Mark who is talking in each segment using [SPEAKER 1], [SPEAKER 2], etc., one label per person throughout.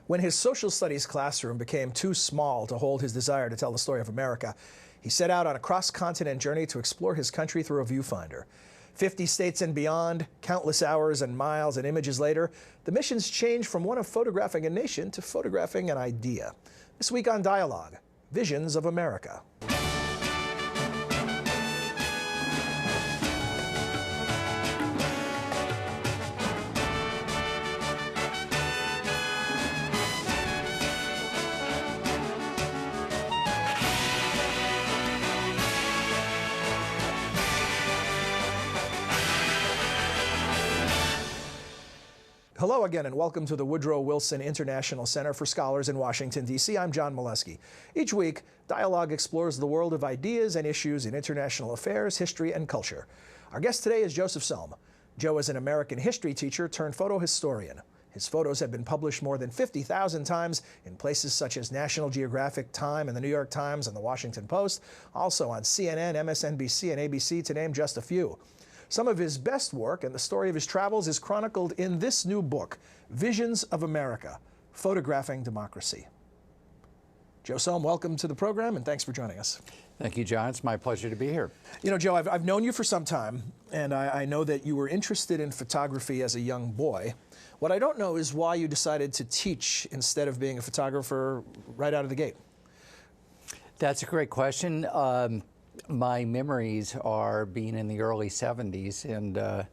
[SPEAKER 1] When his social studies classroom became too small to hold his desire to tell the story of America, he set out on a cross-continent journey to explore his country through a viewfinder. 50 states and beyond, countless hours and miles and images later, the mission's changed from one of photographing a nation to photographing an idea. This week on Dialogue, Visions of America. Hello again and welcome to the Woodrow Wilson International Center for Scholars in Washington, D.C. I'm John Milewski. Each week, Dialogue explores the world of ideas and issues in international affairs, history, and culture. Our guest today is Joe Sohm. Joe is an American history teacher turned photo historian. His photos have been published more than 50,000 times in places such as National Geographic, Time, and the New York Times and the Washington Post, also on CNN, MSNBC, and ABC, to name just a few. Some of his best work and the story of his travels is chronicled in this new book, Visions of America, Photographing Democracy. Joe Sohm, welcome to the program, and thanks for joining us.
[SPEAKER 2] Thank you, John. It's my pleasure to be here.
[SPEAKER 1] You know, Joe, I've known you for some time, and I know that you were interested in photography as a young boy. What I don't know is why you decided to teach instead of being a photographer right out of the gate.
[SPEAKER 2] That's a great question. My memories are being in the early 70s, and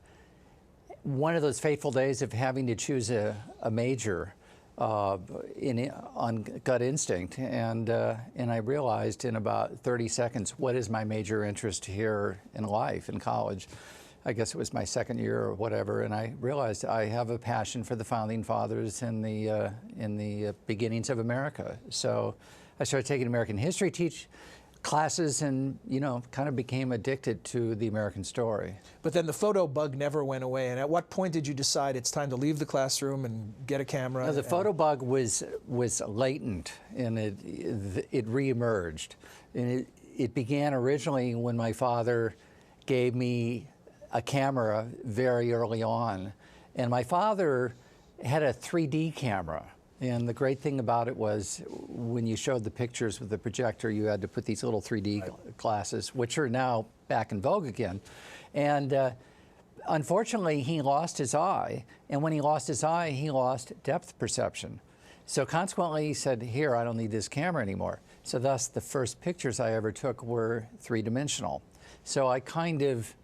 [SPEAKER 2] one of those fateful days of having to choose a major on gut instinct, and I realized in about 30 seconds, what is my major interest here in life, in college? I guess it was my second year or whatever, and I realized I have a passion for the Founding Fathers and in the beginnings of America. So I started taking American history classes and, you know, kind of became addicted to the American story.
[SPEAKER 1] But then the photo bug never went away. And at what point did you decide it's time to leave the classroom and get a camera?
[SPEAKER 2] No, the photo bug was latent, and it reemerged. And it began originally when my father gave me a camera very early on. And my father had a 3D camera. And the great thing about it was when you showed the pictures with the projector, you had to put these little 3D glasses, which are now back in vogue again. And unfortunately, he lost his eye. And when he lost his eye, he lost depth perception. So consequently, he said, here, I don't need this camera anymore. So thus, the first pictures I ever took were three-dimensional. So I kind of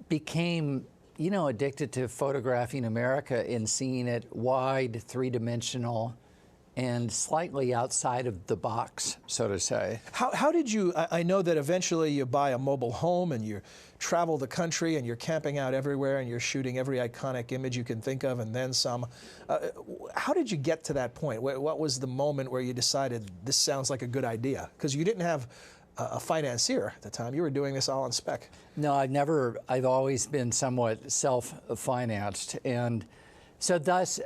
[SPEAKER 2] became, you know, addicted to photographing America and seeing it wide, three-dimensional, and slightly outside of the box, so to say.
[SPEAKER 1] How did you, I know that eventually you buy a mobile home and you travel the country and you're camping out everywhere and you're shooting every iconic image you can think of and then some. How did you get to that point? What was the moment where you decided this sounds like a good idea? Because you didn't have a financier at the time. You were doing this all on spec.
[SPEAKER 2] No, I've always been somewhat self-financed. And so thus,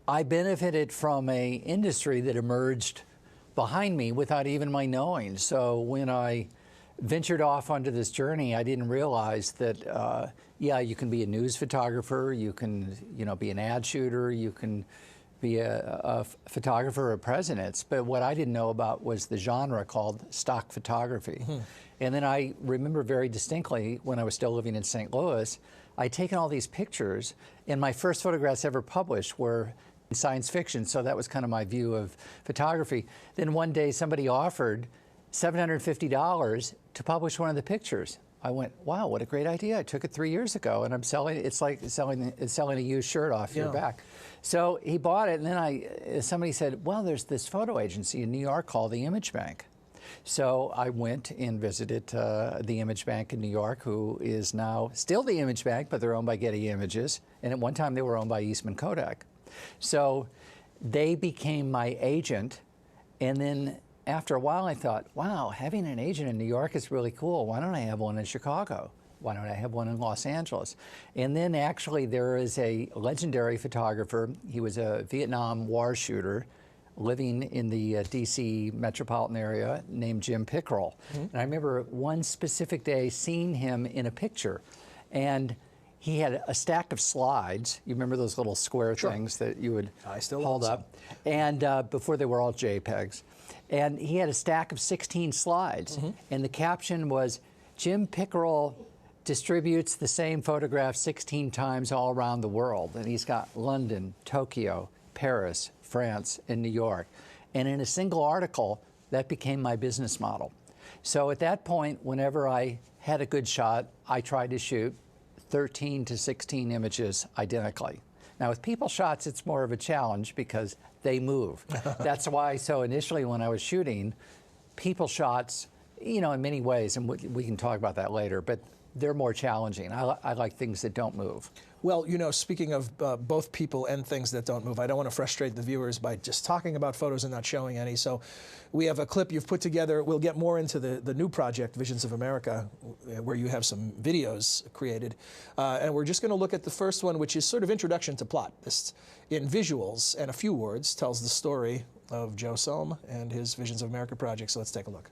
[SPEAKER 2] I benefited from a industry that emerged behind me without even my knowing. So when I ventured off onto this journey, I didn't realize that, yeah, you can be a news photographer, you can, you know, be an ad shooter, you can be a photographer of presidents, but what I didn't know about was the genre called stock photography. And then I remember very distinctly when I was still living in St. Louis, I'd taken all these pictures, and my first photographs ever published were science fiction, so that was kind of my view of photography. Then one day somebody offered $750 to publish one of the pictures. I went, wow, what a great idea. I took it 3 years ago, and I'm selling it. It's like selling a used shirt off your back. So he bought it, and then somebody said, well, there's this photo agency in New York called the Image Bank. So I went and visited the Image Bank in New York, who is now still the Image Bank, but they're owned by Getty Images. And at one time, they were owned by Eastman Kodak. So they became my agent, and then after a while, I thought, wow, having an agent in New York is really cool. Why don't I have one in Chicago? Why don't I have one in Los Angeles? And then actually there is a legendary photographer. He was a Vietnam War shooter living in the DC metropolitan area named Jim Pickrell. And I remember one specific day seeing him in a picture. And he had a stack of slides. You remember those little square things that you would hold up? And before they were all JPEGs. And he had a stack of 16 slides. And the caption was, Jim Pickerel distributes the same photograph 16 times all around the world. And he's got London, Tokyo, Paris, France, and New York. And in a single article, that became my business model. So at that point, whenever I had a good shot, I tried to shoot 13 to 16 images identically. Now with people shots, it's more of a challenge because they move. That's why, so initially when I was shooting, people shots, you know, in many ways, and we can talk about that later, but they're more challenging. I like things that don't move.
[SPEAKER 1] Well, you know, speaking of both people and things that don't move, I don't want to frustrate the viewers by just talking about photos and not showing any. So we have a clip you've put together. We'll get more into the new project, Visions of America, where you have some videos created. And we're just going to look at the first one, which is sort of introduction to plot. This, in visuals and a few words, tells the story of Joe Sohm and his Visions of America project. So let's take a look.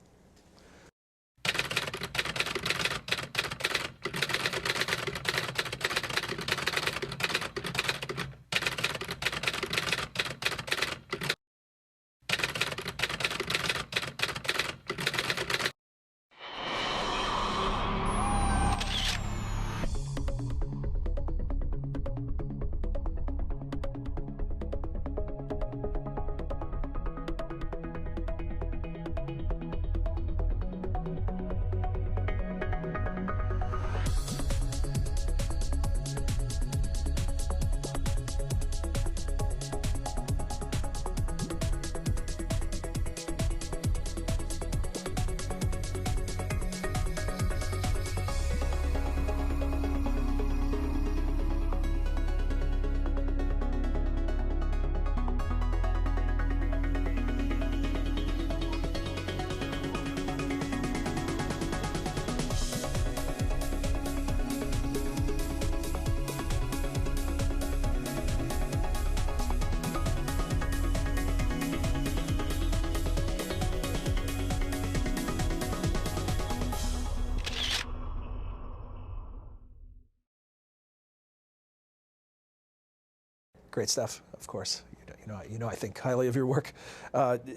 [SPEAKER 1] Great stuff, of course. You know, I think highly of your work.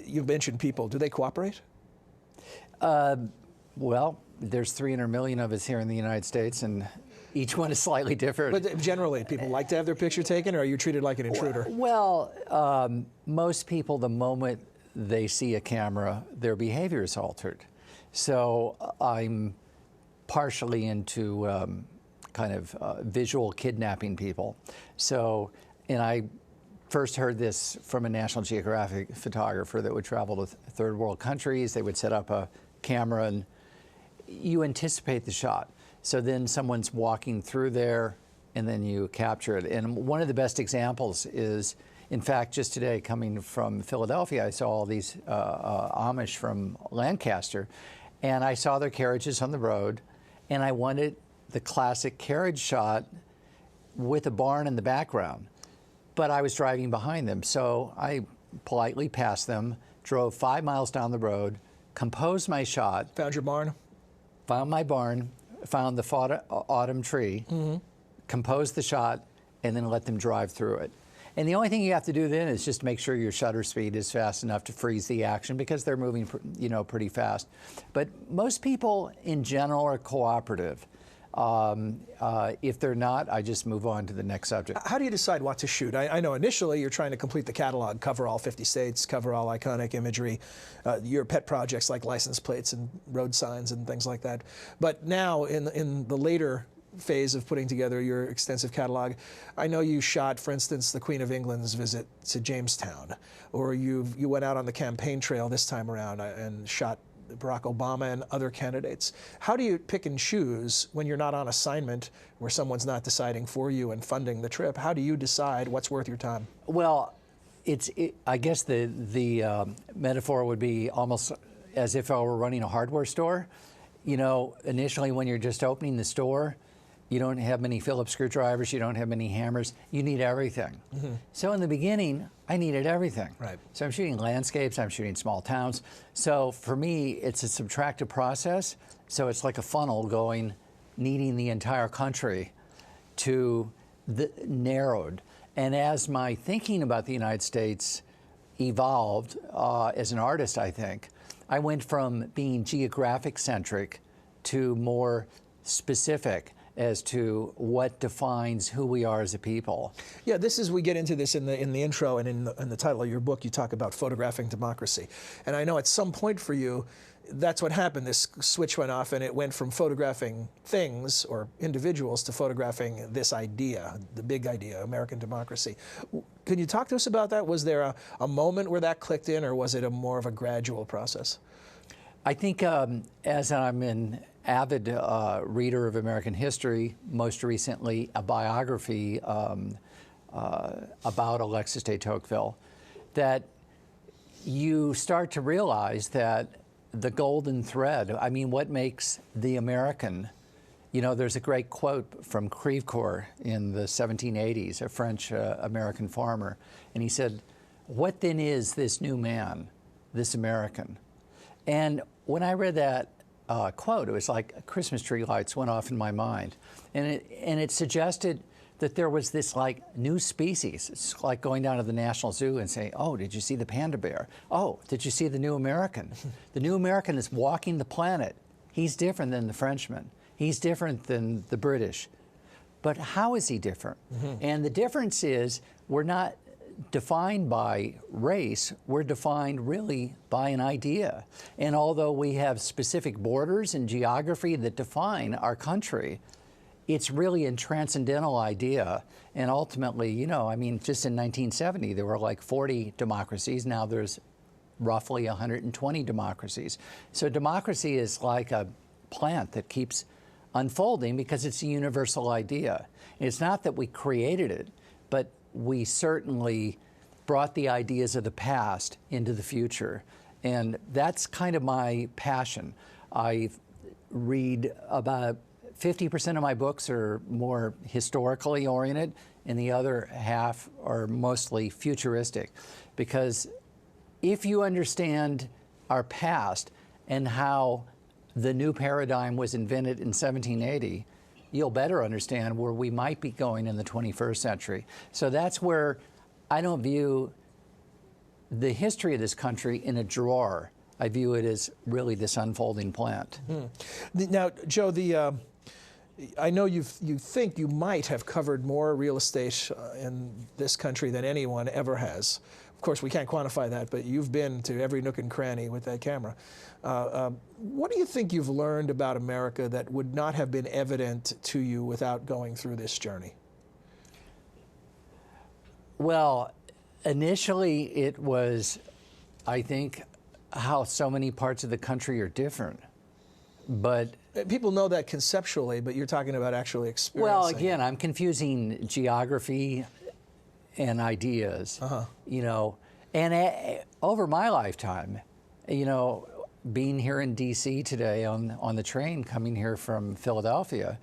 [SPEAKER 1] You've mentioned people. Do they cooperate?
[SPEAKER 2] Well, there's 300 million of us here in the United States, and each one is slightly different.
[SPEAKER 1] But generally, people like to have their picture taken, or are you treated like an intruder?
[SPEAKER 2] Well, most people, the moment they see a camera, their behavior is altered. So I'm partially into kind of visual kidnapping people. So, and I first heard this from a National Geographic photographer that would travel to third world countries. They would set up a camera and you anticipate the shot. So then someone's walking through there and then you capture it. And one of the best examples is, in fact, just today coming from Philadelphia, I saw all these Amish from Lancaster, and I saw their carriages on the road, and I wanted the classic carriage shot with a barn in the background. But I was driving behind them, so I politely passed them, drove 5 miles down the road, composed my shot.
[SPEAKER 1] Found your barn?
[SPEAKER 2] Found my barn, found the autumn tree, composed the shot, and then let them drive through it. And the only thing you have to do then is just make sure your shutter speed is fast enough to freeze the action, because they're moving, you know, pretty fast. But most people in general are cooperative. If they're not, I just move on to the next subject.
[SPEAKER 1] How do you decide what to shoot? I know initially you're trying to complete the catalog, cover all 50 states, cover all iconic imagery, your pet projects like license plates and road signs and things like that. But now in the later phase of putting together your extensive catalog, I know you shot, for instance, the Queen of England's visit to Jamestown, or you went out on the campaign trail this time around and shot Barack Obama and other candidates. How do you pick and choose when you're not on assignment, where someone's not deciding for you and funding the trip? How do you decide what's worth your time?
[SPEAKER 2] Well, I guess the metaphor would be almost as if I were running a hardware store. You know, initially when you're just opening the store, you don't have many Phillips screwdrivers, you don't have many hammers, you need everything. So in the beginning, I needed everything.
[SPEAKER 1] Right.
[SPEAKER 2] So I'm shooting landscapes, I'm shooting small towns. So for me, it's a subtractive process. So it's like a funnel going, needing the entire country to the narrowed. And as my thinking about the United States evolved as an artist, I think, I went from being geographic centric to more specific as to what defines who we are as a people.
[SPEAKER 1] Yeah, we get into this in the intro and in the title of your book. You talk about photographing democracy, and I know at some point for you, that's what happened. This switch went off, and it went from photographing things or individuals to photographing this idea, the big idea, American democracy. Can you talk to us about that? Was there a moment where that clicked in, or was it more of a gradual process?
[SPEAKER 2] I think as I'm an avid reader of American history, most recently a biography about Alexis de Tocqueville, that you start to realize that the golden thread, I mean, what makes the American, you know, there's a great quote from Crèvecoeur in the 1780s, a French American farmer, and he said, "What then is this new man, this American?" And when I read that quote, it was like Christmas tree lights went off in my mind. And it suggested that there was this like new species. It's like going down to the National Zoo and saying, "Oh, did you see the panda bear? Oh, did you see the new American?" The new American is walking the planet. He's different than the Frenchman. He's different than the British. But how is he different? And the difference is we're not defined by race, we're defined really by an idea. And although we have specific borders and geography that define our country, it's really a transcendental idea. And ultimately, you know, I mean, just in 1970, there were like 40 democracies. Now there's roughly 120 democracies. So democracy is like a plant that keeps unfolding because it's a universal idea. It's not that we created it, but we certainly brought the ideas of the past into the future. And that's kind of my passion. I read about 50% of my books are more historically oriented, and the other half are mostly futuristic. Because if you understand our past and how the new paradigm was invented in 1780, you'll better understand where we might be going in the 21st century. So that's where I don't view the history of this country in a drawer. I view it as really this unfolding plant.
[SPEAKER 1] Now, Joe, I know you think you might have covered more real estate in this country than anyone ever has. Of course, we can't quantify that, but you've been to every nook and cranny with that camera. What do you think you've learned about America that would not have been evident to you without going through this journey?
[SPEAKER 2] Well, initially it was, I think, how so many parts of the country are different. But
[SPEAKER 1] people know that conceptually, but you're talking about actually experiencing.
[SPEAKER 2] Well, again, I'm confusing geography and ideas, you know, and over my lifetime, you know, being here in D.C. today on the train coming here from Philadelphia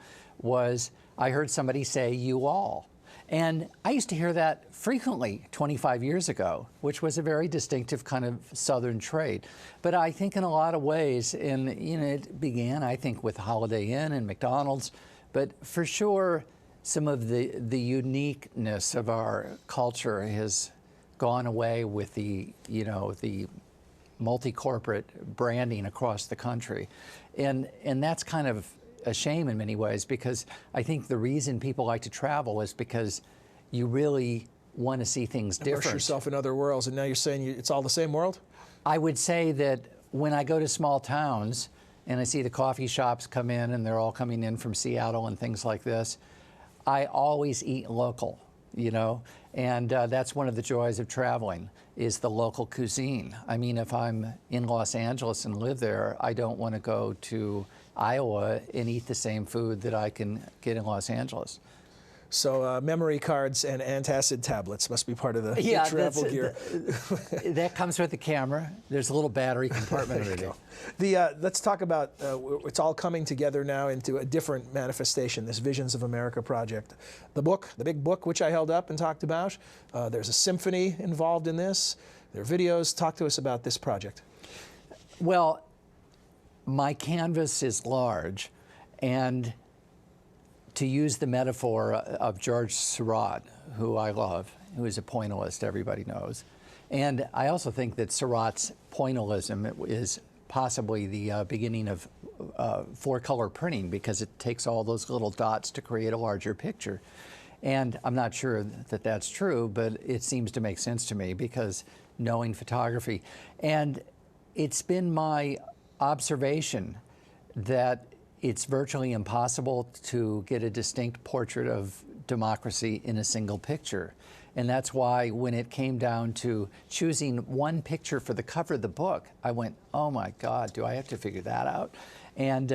[SPEAKER 2] I heard somebody say "you all." And I used to hear that frequently 25 years ago, which was a very distinctive kind of Southern trait. But I think in a lot of ways, and you know, it began, I think, with Holiday Inn and McDonald's, but for sure, some of the uniqueness of our culture has gone away with the, you know, the multi-corporate branding across the country. And that's kind of a shame in many ways, because I think the reason people like to travel is because you really want to see things different.
[SPEAKER 1] Immerse yourself in other worlds, and now you're saying it's all the same world?
[SPEAKER 2] I would say that when I go to small towns and I see the coffee shops come in, and they're all coming in from Seattle and things like this, I always eat local, you know, and that's one of the joys of traveling, is the local cuisine. I mean, if I'm in Los Angeles and live there, I don't want to go to Iowa and eat the same food that I can get in Los Angeles.
[SPEAKER 1] So memory cards and antacid tablets must be part of the travel gear.
[SPEAKER 2] That comes with the camera. There's a little battery compartment under there.
[SPEAKER 1] Let's talk about, it's all coming together now into a different manifestation, this Visions of America project. The book, the big book, which I held up and talked about. There's a symphony involved in this. There are videos. Talk to us about this project.
[SPEAKER 2] Well, my canvas is large, and to use the metaphor of George Seurat, who I love, who is a pointillist, everybody knows. And I also think that Seurat's pointillism is possibly the beginning of four-color printing, because it takes all those little dots to create a larger picture. And I'm not sure that that's true, but it seems to make sense to me, because knowing photography. And it's been my observation that it's virtually impossible to get a distinct portrait of democracy in a single picture. And that's why when it came down to choosing one picture for the cover of the book, I went, oh my God, do I have to figure that out? And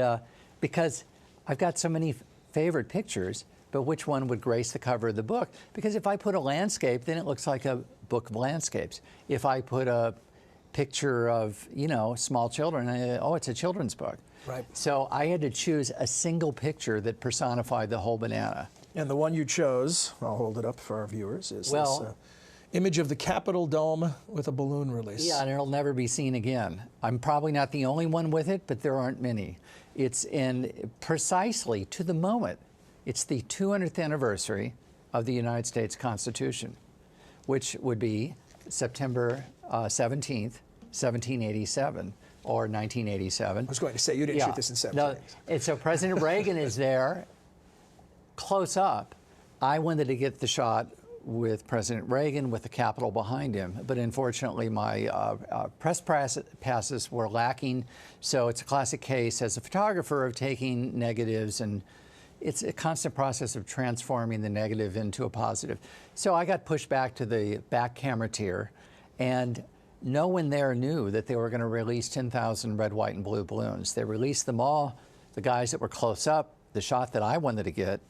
[SPEAKER 2] because I've got so many favorite pictures, but which one would grace the cover of the book? Because if I put a landscape, then it looks like a book of landscapes. If I put a picture of, you know, small children, oh, it's a children's book.
[SPEAKER 1] Right.
[SPEAKER 2] So I had to choose a single picture that personified the whole banana.
[SPEAKER 1] And the one you chose, I'll hold it up for our viewers, is
[SPEAKER 2] Well,
[SPEAKER 1] this image of the Capitol dome with a balloon release.
[SPEAKER 2] Yeah, and it'll never be seen again. I'm probably not the only one with it, but there aren't many. It's in precisely to the moment. It's the 200th anniversary of the United States Constitution, which would be September 17th, 1787, or 1987.
[SPEAKER 1] I was going to say, you didn't shoot this in 17.
[SPEAKER 2] No, and so President Reagan is there, close up. I wanted to get the shot with President Reagan with the Capitol behind him, but unfortunately my press passes were lacking, so it's a classic case as a photographer of taking negatives, and it's a constant process of transforming the negative into a positive. So I got pushed back to the back camera tier, and no one there knew that they were going to release 10,000 red, white, and blue balloons. They released them all. The guys that were close up, the shot that I wanted to get,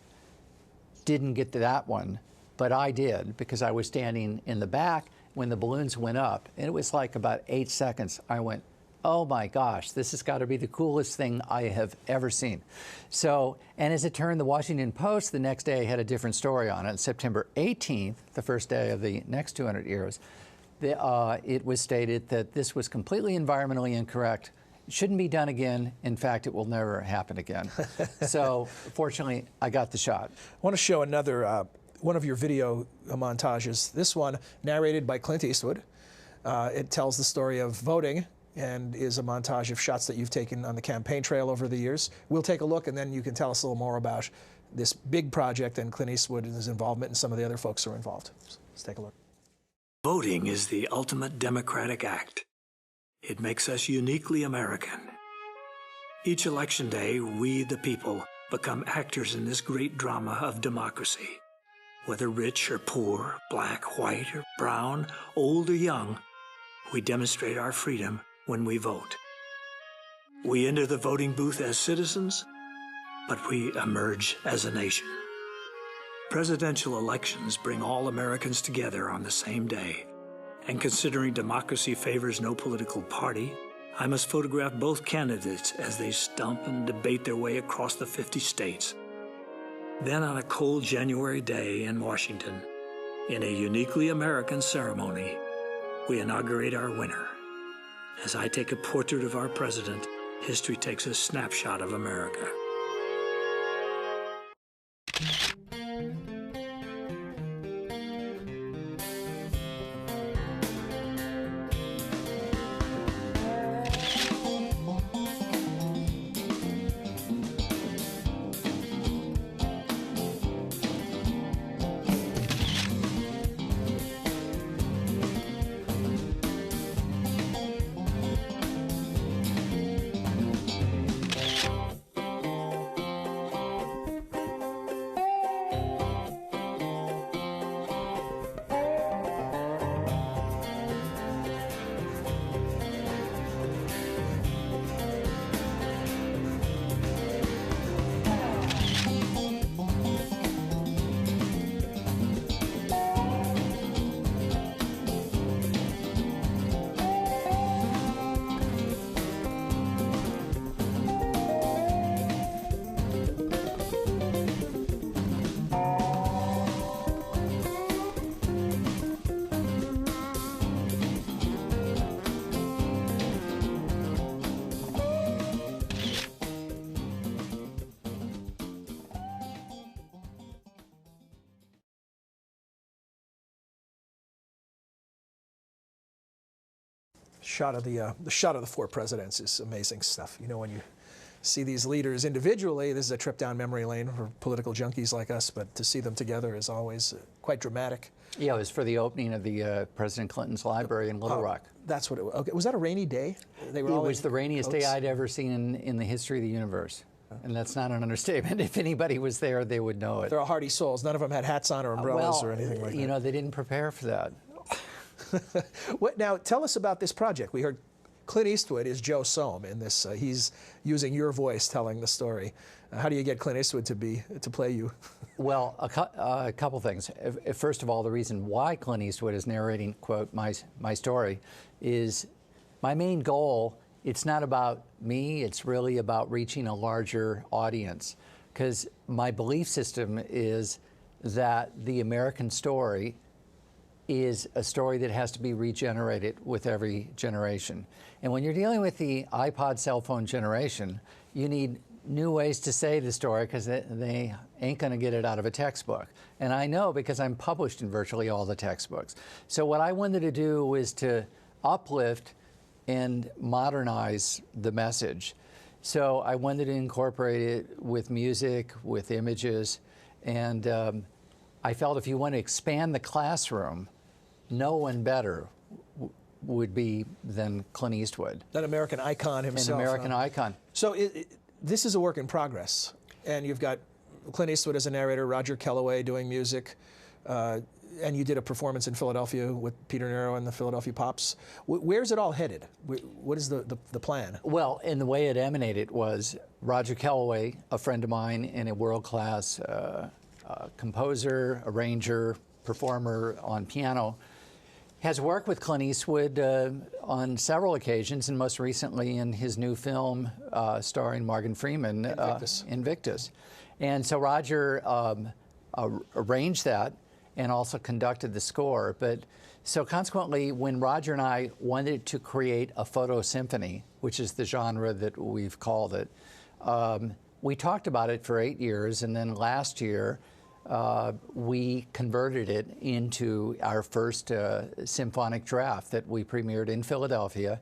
[SPEAKER 2] didn't get to that one, but I did, because I was standing in the back when the balloons went up, and it was like about 8 seconds. I went, oh my gosh, this has got to be the coolest thing I have ever seen. So, and as it turned, the Washington Post the next day had a different story on it. September 18th, the first day of the next 200 years, it was stated that this was completely environmentally incorrect. It shouldn't be done again. In fact, it will never happen again. So fortunately, I got the shot.
[SPEAKER 1] I want to show another one of your video montages. This one, narrated by Clint Eastwood. It tells the story of voting and is a montage of shots that you've taken on the campaign trail over the years. We'll take a look, and then you can tell us a little more about this big project and Clint Eastwood and his involvement and some of the other folks who are involved. So let's take a look.
[SPEAKER 3] Voting is the ultimate democratic act. It makes us uniquely American. Each election day, we, the people, become actors in this great drama of democracy. Whether rich or poor, black, white or brown, old or young, we demonstrate our freedom when we vote. We enter the voting booth as citizens, but we emerge as a nation. Presidential elections bring all Americans together on the same day. And considering democracy favors no political party, I must photograph both candidates as they stump and debate their way across the 50 states. Then on a cold January day in Washington, in a uniquely American ceremony, we inaugurate our winner. As I take a portrait of our president, history takes a snapshot of America.
[SPEAKER 1] Shot of the shot of the four presidents is amazing stuff. You know, when you see these leaders individually, this is a trip down memory lane for political junkies like us, but to see them together is always quite dramatic.
[SPEAKER 2] Yeah, it was for the opening of the President Clinton's library in Little Rock.
[SPEAKER 1] That's what it was. Okay. Was that a rainy day? They were
[SPEAKER 2] It
[SPEAKER 1] all
[SPEAKER 2] was
[SPEAKER 1] in
[SPEAKER 2] the rainiest day
[SPEAKER 1] coats?
[SPEAKER 2] I'd ever seen in the history of the universe. And that's not an understatement. If anybody was there, they would know it.
[SPEAKER 1] They're all hardy souls. None of them had hats on or umbrellas or anything like that.
[SPEAKER 2] You know, they didn't prepare for that.
[SPEAKER 1] Now, tell us about this project. We heard Clint Eastwood is Joe Sohm in this. He's using your voice telling the story. How do you get Clint Eastwood to play you?
[SPEAKER 2] Well, a couple things. First of all, the reason why Clint Eastwood is narrating, quote, my story is my main goal. It's not about me. It's really about reaching a larger audience, because my belief system is that the American story is a story that has to be regenerated with every generation. And when you're dealing with the iPod cell phone generation, you need new ways to say the story, because they ain't going to get it out of a textbook. And I know, because I'm published in virtually all the textbooks. So what I wanted to do was to uplift and modernize the message. So I wanted to incorporate it with music, with images, and I felt if you want to expand the classroom, no one better would be than Clint Eastwood.
[SPEAKER 1] That American icon himself.
[SPEAKER 2] An American icon.
[SPEAKER 1] So this is a work in progress, and you've got Clint Eastwood as a narrator, Roger Kellaway doing music, and you did a performance in Philadelphia with Peter Nero and the Philadelphia Pops. Where's it all headed? What is the plan?
[SPEAKER 2] Well, and the way it emanated was Roger Kellaway, a friend of mine and a world-class composer, arranger, performer on piano, has worked with Clint Eastwood on several occasions, and most recently in his new film starring Morgan Freeman, Invictus. And so Roger arranged that and also conducted the score. But so consequently, when Roger and I wanted to create a photo symphony, which is the genre that we've called it, we talked about it for 8 years, and then last year we converted it into our first symphonic draft that we premiered in Philadelphia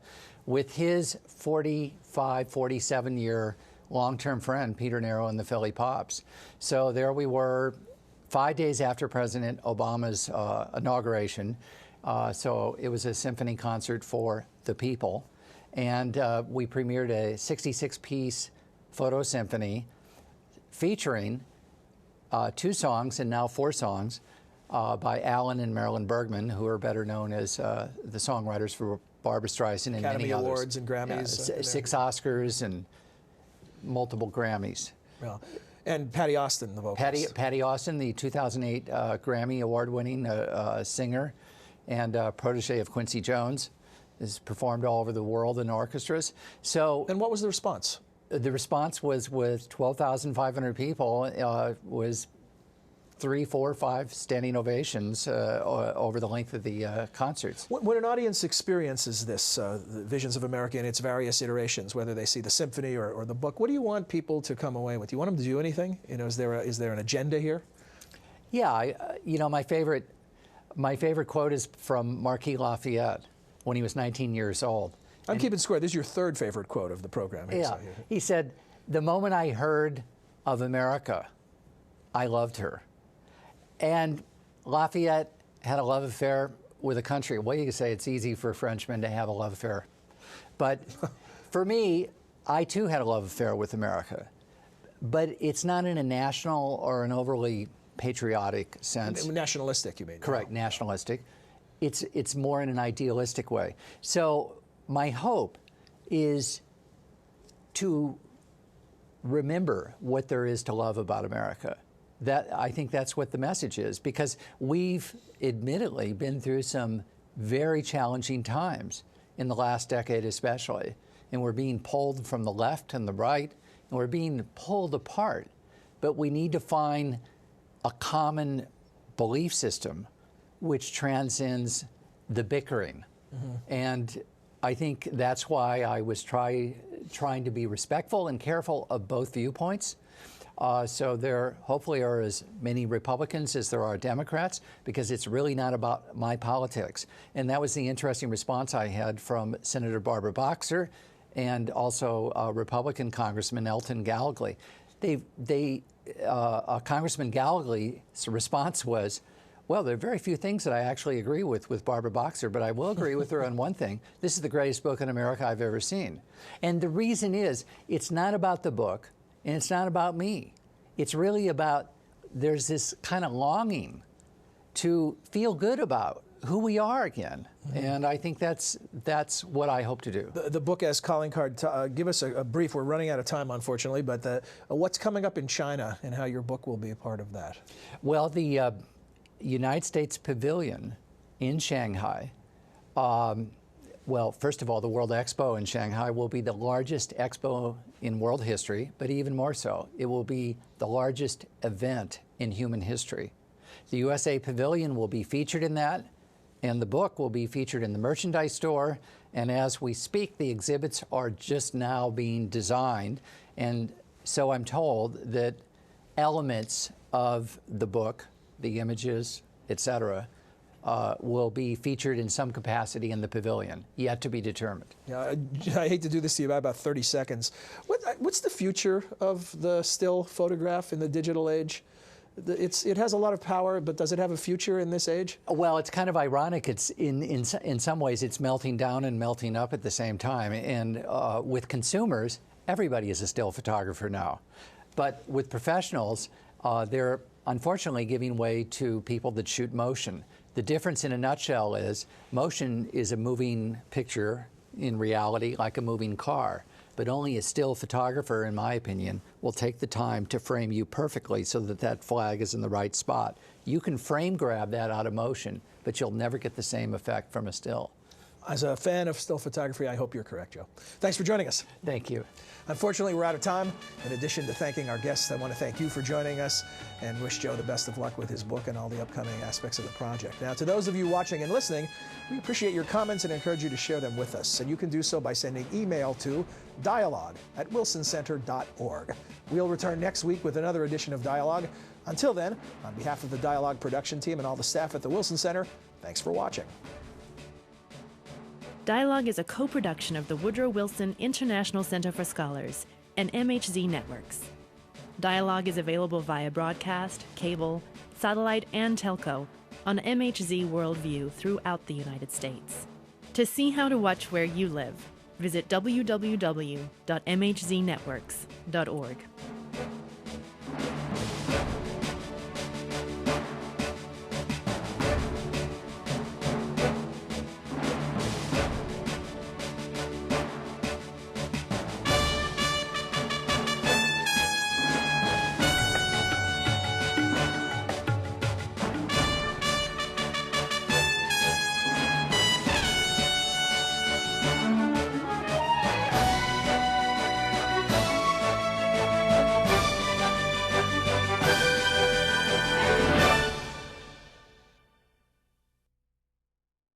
[SPEAKER 2] with his 47-year long-term friend, Peter Nero and the Philly Pops. So there we were 5 days after President Obama's inauguration. So it was a symphony concert for the people. And we premiered a 66-piece photo symphony featuring 2 songs, and now 4 songs, by Alan and Marilyn Bergman, who are better known as the songwriters for Barbra Streisand and
[SPEAKER 1] Academy
[SPEAKER 2] many others.
[SPEAKER 1] Awards and Grammys.
[SPEAKER 2] Yeah, 6 Oscars and multiple Grammys.
[SPEAKER 1] Well, and Patty Austin, the vocalist.
[SPEAKER 2] Patty Austin, the 2008 Grammy Award-winning singer and protege of Quincy Jones, has performed all over the world in orchestras. So,
[SPEAKER 1] and what was the response?
[SPEAKER 2] The response was, with 12,500 people, was 3, 4, 5 standing ovations over the length of the concerts.
[SPEAKER 1] When an audience experiences this, the Visions of America in its various iterations, whether they see the symphony or the book, what do you want people to come away with? Do you want them to do anything? You know, is there an agenda here?
[SPEAKER 2] Yeah, you know, my favorite quote is from Marquis Lafayette when he was 19 years old.
[SPEAKER 1] I'm keeping score. This is your 3rd favorite quote of the program.
[SPEAKER 2] Yeah, he said, "The moment I heard of America, I loved her." And Lafayette had a love affair with a country. Well, you could say it's easy for a Frenchman to have a love affair. But for me, I too had a love affair with America. But it's not in a national or an overly patriotic sense.
[SPEAKER 1] Nationalistic, you mean?
[SPEAKER 2] Correct, nationalistic. It's more in an idealistic way. So my hope is to remember what there is to love about America. I think that's what the message is, because we've admittedly been through some very challenging times in the last decade especially, and we're being pulled from the left and the right, and we're being pulled apart. But we need to find a common belief system which transcends the bickering. Mm-hmm. And I think that's why I was trying to be respectful and careful of both viewpoints. So there hopefully are as many Republicans as there are Democrats, because it's really not about my politics. And that was the interesting response I had from Senator Barbara Boxer and also Republican Congressman Elton Gallegly. Congressman Gallegly's response was, well, there are very few things that I actually agree with Barbara Boxer, but I will agree with her on one thing. This is the greatest book in America I've ever seen. And the reason is, it's not about the book, and it's not about me. It's really about, there's this kind of longing to feel good about who we are again. And I think that's what I hope to do.
[SPEAKER 1] The book as calling card, give us a brief. We're running out of time, unfortunately, but what's coming up in China and how your book will be a part of that?
[SPEAKER 2] Well, the United States Pavilion in Shanghai, well, first of all, the World Expo in Shanghai will be the largest expo in world history, but even more so, it will be the largest event in human history. The USA Pavilion will be featured in that, and the book will be featured in the merchandise store. And as we speak, the exhibits are just now being designed. And so I'm told that elements of the book, the images, etc., will be featured in some capacity in the pavilion, yet to be determined.
[SPEAKER 1] Yeah, I hate to do this to you, about 30 seconds. What's the future of the still photograph in the digital age? It has a lot of power, but does it have a future in this age?
[SPEAKER 2] Well, it's kind of ironic. It's in some ways it's melting down and melting up at the same time. And with consumers, everybody is a still photographer now. But with professionals, they're unfortunately giving way to people that shoot motion. The difference in a nutshell is motion is a moving picture in reality, like a moving car. But only a still photographer, in my opinion, will take the time to frame you perfectly so that that flag is in the right spot. You can frame grab that out of motion, but you'll never get the same effect from a still.
[SPEAKER 1] As a fan of still photography, I hope you're correct, Joe. Thanks for joining us.
[SPEAKER 2] Thank you.
[SPEAKER 1] Unfortunately, we're out of time. In addition to thanking our guests, I want to thank you for joining us and wish Joe the best of luck with his book and all the upcoming aspects of the project. Now, to those of you watching and listening, we appreciate your comments and encourage you to share them with us. And you can do so by sending email to dialogue@wilsoncenter.org. We'll return next week with another edition of Dialogue. Until then, on behalf of the Dialogue production team and all the staff at the Wilson Center, thanks for watching.
[SPEAKER 4] Dialogue is a co-production of the Woodrow Wilson International Center for Scholars and MHz Networks. Dialogue is available via broadcast, cable, satellite, and telco on MHz Worldview throughout the United States. To see how to watch where you live, visit www.mhznetworks.org.